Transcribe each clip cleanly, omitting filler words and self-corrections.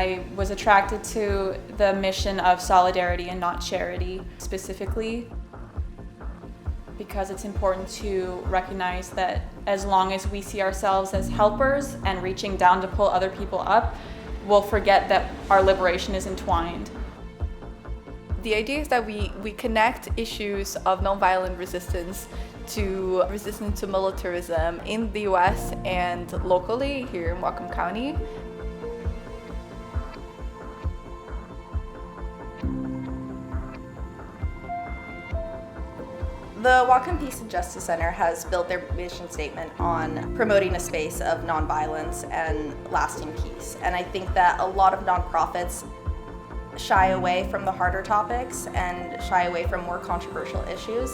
I was attracted to the mission of solidarity and not charity specifically, because it's important to recognize that as long as we see ourselves as helpers and reaching down to pull other people up, we'll forget that our liberation is entwined. The idea is that we connect issues of nonviolent resistance to resistance to militarism in the US and locally here in Whatcom County. The Whatcom Peace and Justice Center has built their mission statement on promoting a space of nonviolence and lasting peace. And I think that a lot of nonprofits shy away from the harder topics and shy away from more controversial issues.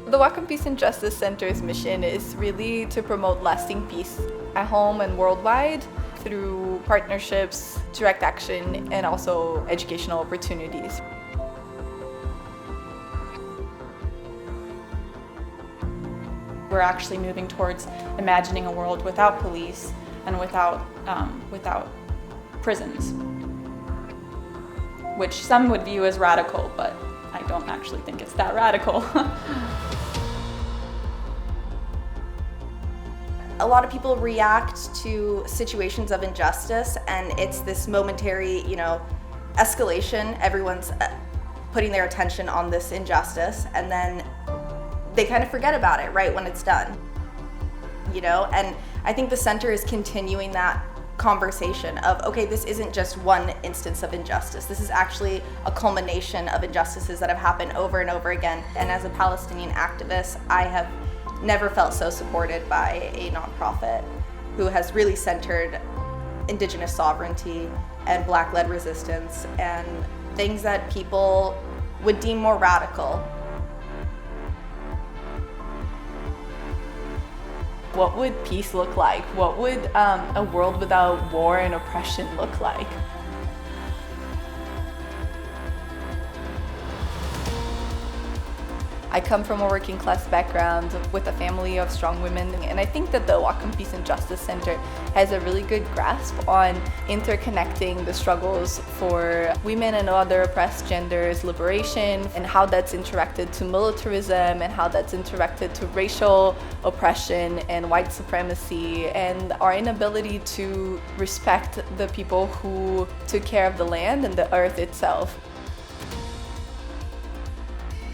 The Whatcom Peace and Justice Center's mission is really to promote lasting peace at home and worldwide through partnerships, direct action, and also educational opportunities. We're actually moving towards imagining a world without police and without prisons, which some would view as radical, but I don't actually think it's that radical. A lot of people react to situations of injustice, and it's this momentary, escalation. Everyone's putting their attention on this injustice, and then they kind of forget about it right when it's done. And I think the center is continuing that conversation of, okay, this isn't just one instance of injustice. This is actually a culmination of injustices that have happened over and over again. And as a Palestinian activist, I have never felt so supported by a nonprofit who has really centered indigenous sovereignty and Black-led resistance and things that people would deem more radical. What would peace look like? What would a world without war and oppression look like? I come from a working class background with a family of strong women, and I think that the Whatcom Peace and Justice Center has a really good grasp on interconnecting the struggles for women and other oppressed genders' liberation, and how that's interacted to militarism, and how that's interacted to racial oppression and white supremacy, and our inability to respect the people who took care of the land and the earth itself.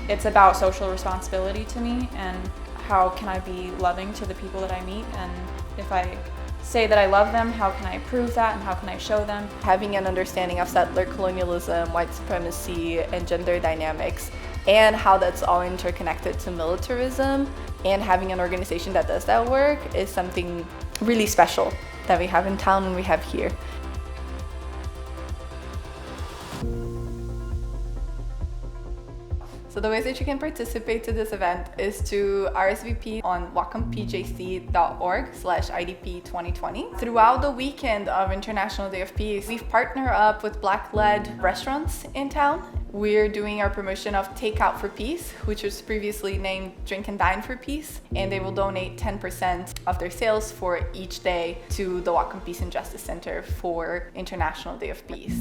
It's about social responsibility to me, and how can I be loving to the people that I meet, and if I say that I love them, how can I prove that and how can I show them? Having an understanding of settler colonialism, white supremacy, and gender dynamics, and how that's all interconnected to militarism, and having an organization that does that work is something really special that we have in town and we have here. So the ways that you can participate to this event is to RSVP on whatcompjc.org/IDP 2020. Throughout the weekend of International Day of Peace, we've partnered up with Black-led restaurants in town. We're doing our promotion of Takeout for Peace, which was previously named Drink and Dine for Peace, and they will donate 10% of their sales for each day to the Whatcom Peace and Justice Center for International Day of Peace.